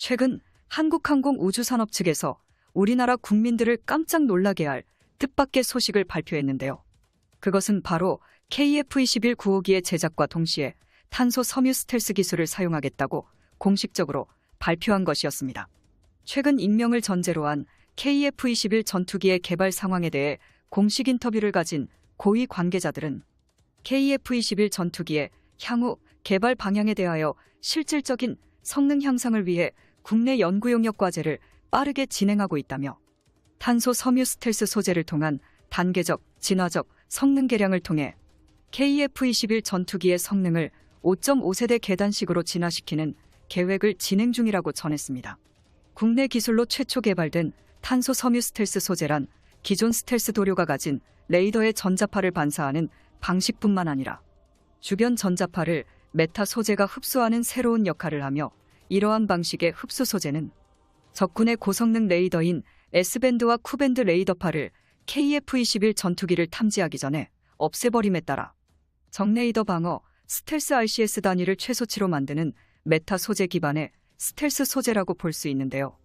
최근 한국항공우주산업 측에서 우리나라 국민들을 깜짝 놀라게 할 뜻밖의 소식을 발표했는데요. 그것은 바로 KF-21 9호기의 제작과 동시에 탄소 섬유 스텔스 기술을 사용하겠다고 공식적으로 발표한 것이었습니다. 최근 익명을 전제로 한 KF-21 전투기의 개발 상황에 대해 공식 인터뷰를 가진 고위 관계자들은 KF-21 전투기의 향후 개발 방향에 대하여 실질적인 성능 향상을 위해 국내 연구 용역 과제를 빠르게 진행하고 있다며 탄소 섬유 스텔스 소재를 통한 단계적, 진화적 성능 개량을 통해 KF-21 전투기의 성능을 5.5세대 계단식으로 진화시키는 계획을 진행 중이라고 전했습니다. 국내 기술로 최초 개발된 탄소 섬유 스텔스 소재란 기존 스텔스 도료가 가진 레이더의 전자파를 반사하는 방식뿐만 아니라 주변 전자파를 메타 소재가 흡수하는 새로운 역할을 하며, 이러한 방식의 흡수 소재는 적군의 고성능 레이더인 S밴드와 Q밴드 레이더파를 KF-21 전투기를 탐지하기 전에 없애버림에 따라 적레이더 방어 스텔스 RCS 단위를 최소치로 만드는 메타 소재 기반의 스텔스 소재라고 볼 수 있는데요.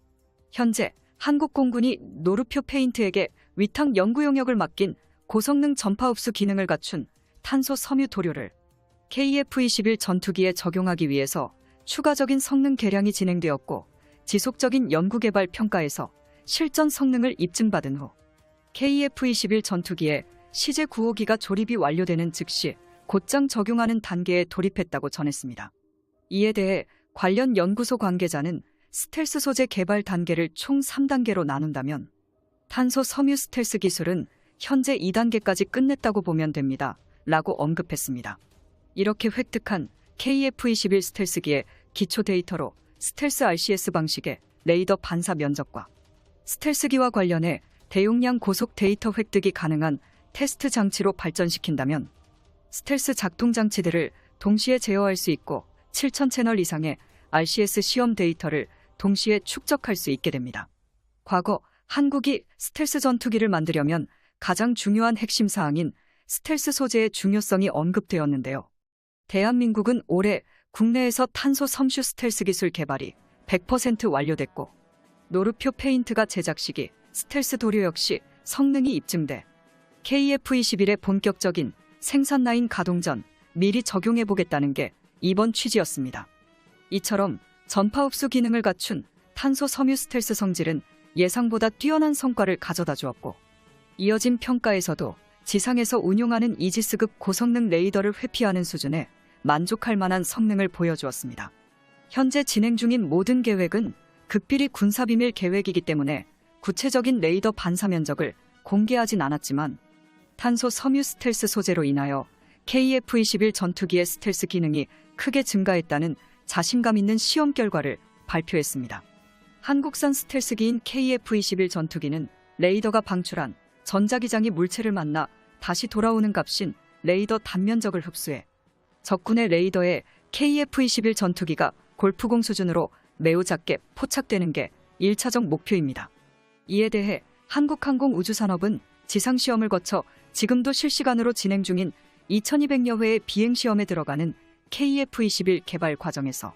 현재 한국공군이 노르표 페인트에게 위탁 연구 용역을 맡긴 고성능 전파 흡수 기능을 갖춘 탄소 섬유 도료를 KF-21 전투기에 적용하기 위해서 추가적인 성능 개량이 진행되었고, 지속적인 연구개발 평가에서 실전 성능을 입증받은 후 KF-21 전투기에 시제 9호기가 조립이 완료되는 즉시 곧장 적용하는 단계에 돌입했다고 전했습니다. 이에 대해 관련 연구소 관계자는 스텔스 소재 개발 단계를 총 3단계로 나눈다면 탄소 섬유 스텔스 기술은 현재 2단계까지 끝냈다고 보면 됩니다. 라고 언급했습니다. 이렇게 획득한 KF-21 스텔스기의 기초 데이터로 스텔스 RCS 방식의 레이더 반사 면적과 스텔스기와 관련해 대용량 고속 데이터 획득이 가능한 테스트 장치로 발전시킨다면 스텔스 작동 장치들을 동시에 제어할 수 있고 7,000채널 이상의 RCS 시험 데이터를 동시에 축적할 수 있게 됩니다. 과거 한국이 스텔스 전투기를 만들려면 가장 중요한 핵심 사항인 스텔스 소재의 중요성이 언급되었는데요. 대한민국은 올해 국내에서 탄소 섬유 스텔스 기술 개발이 100% 완료됐고, 노르표 페인트가 제작 시기 스텔스 도료 역시 성능이 입증돼 KF-21의 본격적인 생산 라인 가동 전 미리 적용해보겠다는 게 이번 취지였습니다. 이처럼 전파 흡수 기능을 갖춘 탄소 섬유 스텔스 성질은 예상보다 뛰어난 성과를 가져다 주었고, 이어진 평가에서도 지상에서 운용하는 이지스급 고성능 레이더를 회피하는 수준의 만족할 만한 성능을 보여주었습니다. 현재 진행 중인 모든 계획은 극비리 군사비밀 계획이기 때문에 구체적인 레이더 반사 면적을 공개하진 않았지만, 탄소 섬유 스텔스 소재로 인하여 KF-21 전투기의 스텔스 기능이 크게 증가했다는 자신감 있는 시험 결과를 발표했습니다. 한국산 스텔스기인 KF-21 전투기는 레이더가 방출한 전자기장이 물체를 만나 다시 돌아오는 값인 레이더 단면적을 흡수해 적군의 레이더에 KF-21 전투기가 골프공 수준으로 매우 작게 포착되는 게 1차적 목표입니다. 이에 대해 한국항공우주산업은 지상시험을 거쳐 지금도 실시간으로 진행 중인 2200여 회의 비행시험에 들어가는 KF-21 개발 과정에서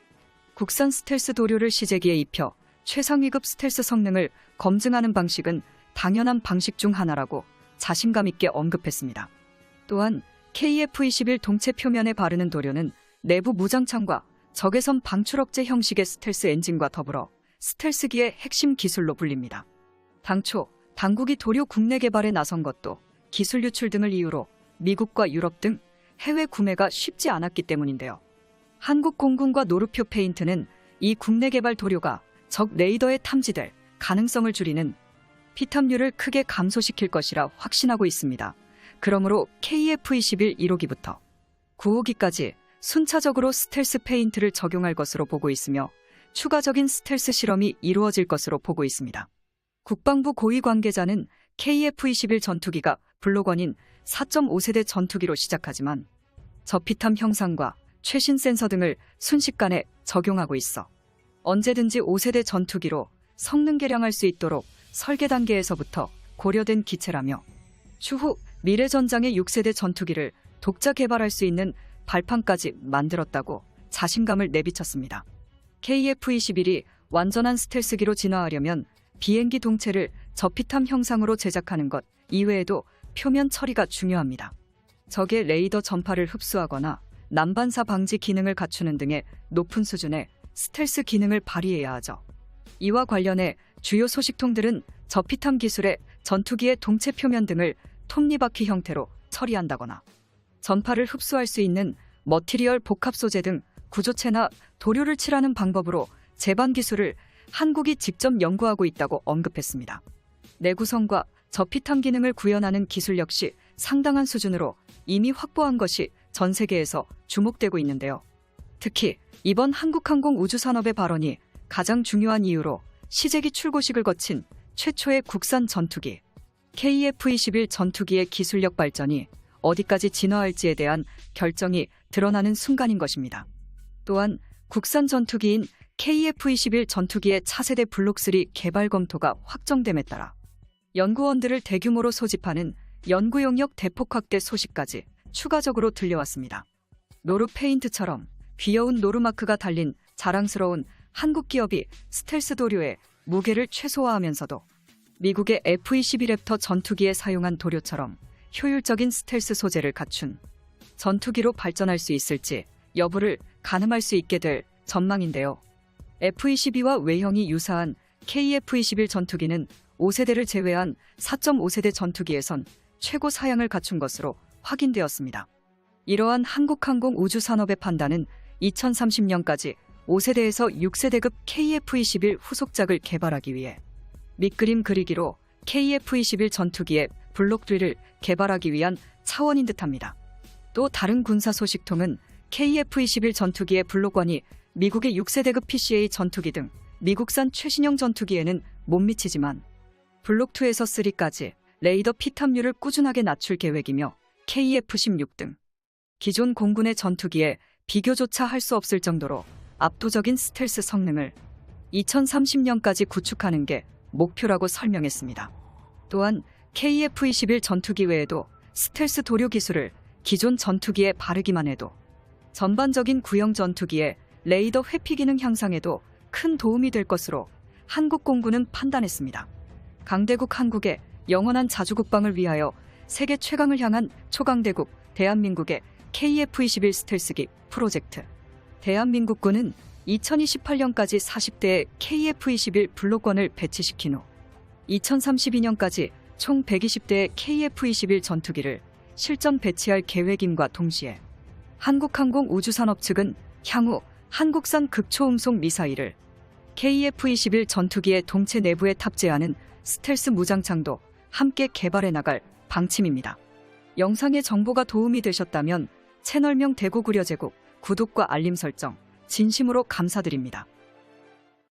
국산 스텔스 도료를 시제기에 입혀 최상위급 스텔스 성능을 검증하는 방식은 당연한 방식 중 하나라고 자신감 있게 언급했습니다. 또한 KF-21 동체 표면에 바르는 도료는 내부 무장창과 적외선 방출 억제 형식의 스텔스 엔진과 더불어 스텔스기의 핵심 기술로 불립니다. 당초 당국이 도료 국내 개발에 나선 것도 기술 유출 등을 이유로 미국과 유럽 등 해외 구매가 쉽지 않았기 때문인데요. 한국 공군과 노르표 페인트는 이 국내 개발 도료가 적 레이더에 탐지될 가능성을 줄이는 피탐률을 크게 감소시킬 것이라 확신하고 있습니다. 그러므로 KF-21 1호기부터 9호기까지 순차적으로 스텔스 페인트를 적용할 것으로 보고 있으며, 추가적인 스텔스 실험이 이루어질 것으로 보고 있습니다. 국방부 고위 관계자는 KF-21 전투기가 블록원인 4.5세대 전투기로 시작하지만 저피탐 형상과 최신 센서 등을 순식간에 적용하고 있어 언제든지 5세대 전투기로 성능 개량할 수 있도록 설계 단계에서부터 고려된 기체라며, 추후 미래전장의 6세대 전투기를 독자 개발할 수 있는 발판까지 만들었다고 자신감을 내비쳤습니다. KF-21이 완전한 스텔스기로 진화하려면 비행기 동체를 저피탐 형상으로 제작하는 것 이외에도 표면 처리가 중요합니다. 적의 레이더 전파를 흡수하거나 난반사 방지 기능을 갖추는 등의 높은 수준의 스텔스 기능을 발휘해야 하죠. 이와 관련해 주요 소식통들은 저피탐 기술의 전투기의 동체 표면 등을 톱니바퀴 형태로 처리한다거나 전파를 흡수할 수 있는 머티리얼 복합 소재 등 구조체나 도료를 칠하는 방법으로 제반 기술을 한국이 직접 연구하고 있다고 언급했습니다. 내구성과 저피탐 기능을 구현하는 기술 역시 상당한 수준으로 이미 확보한 것이 전 세계에서 주목되고 있는데요. 특히 이번 한국항공 우주산업의 발언이 가장 중요한 이유로 시제기 출고식을 거친 최초의 국산 전투기 KF-21 전투기의 기술력 발전이 어디까지 진화할지에 대한 결정이 드러나는 순간인 것입니다. 또한 국산 전투기인 KF-21 전투기의 차세대 블록3 개발 검토가 확정됨에 따라 연구원들을 대규모로 소집하는 연구 용역 대폭 확대 소식까지 추가적으로 들려왔습니다. 노르페인트처럼 귀여운 노르마크가 달린 자랑스러운 한국 기업이 스텔스 도료의 무게를 최소화하면서도 미국의 F-22 랩터 전투기에 사용한 도료처럼 효율적인 스텔스 소재를 갖춘 전투기로 발전할 수 있을지 여부를 가늠할 수 있게 될 전망인데요. F-22와 외형이 유사한 KF-21 전투기는 5세대를 제외한 4.5세대 전투기에선 최고 사양을 갖춘 것으로 확인되었습니다. 이러한 한국항공 우주산업의 판단은 2030년까지 5세대에서 6세대급 KF-21 후속작을 개발하기 위해 밑그림 그리기로 KF-21 전투기의 블록3를 개발하기 위한 차원인 듯합니다. 또 다른 군사 소식통은 KF-21 전투기의 블록1이 미국의 6세대급 PCA 전투기 등 미국산 최신형 전투기에는 못 미치지만 블록2에서 3까지 레이더 피탐률을 꾸준하게 낮출 계획이며 KF-16 등 기존 공군의 전투기에 비교조차 할 수 없을 정도로 압도적인 스텔스 성능을 2030년까지 구축하는 게 목표라고 설명했습니다. 또한 KF-21 전투기 외에도 스텔스 도료 기술을 기존 전투기에 바르기만 해도 전반적인 구형 전투기의 레이더 회피 기능 향상에도 큰 도움이 될 것으로 한국 공군은 판단했습니다. 강대국 한국의 영원한 자주국방을 위하여 세계 최강을 향한 초강대국 대한민국의 KF-21 스텔스기 프로젝트 대한민국군은 2028년까지 40대의 KF-21 블록1을 배치시킨 후 2032년까지 총 120대의 KF-21 전투기를 실전 배치할 계획임과 동시에 한국항공 우주산업 측은 향후 한국산 극초음속 미사일을 KF-21 전투기의 동체 내부에 탑재하는 스텔스 무장창도 함께 개발해 나갈 방침입니다. 영상의 정보가 도움이 되셨다면 채널명 대구구려제국 구독과 알림 설정 진심으로 감사드립니다.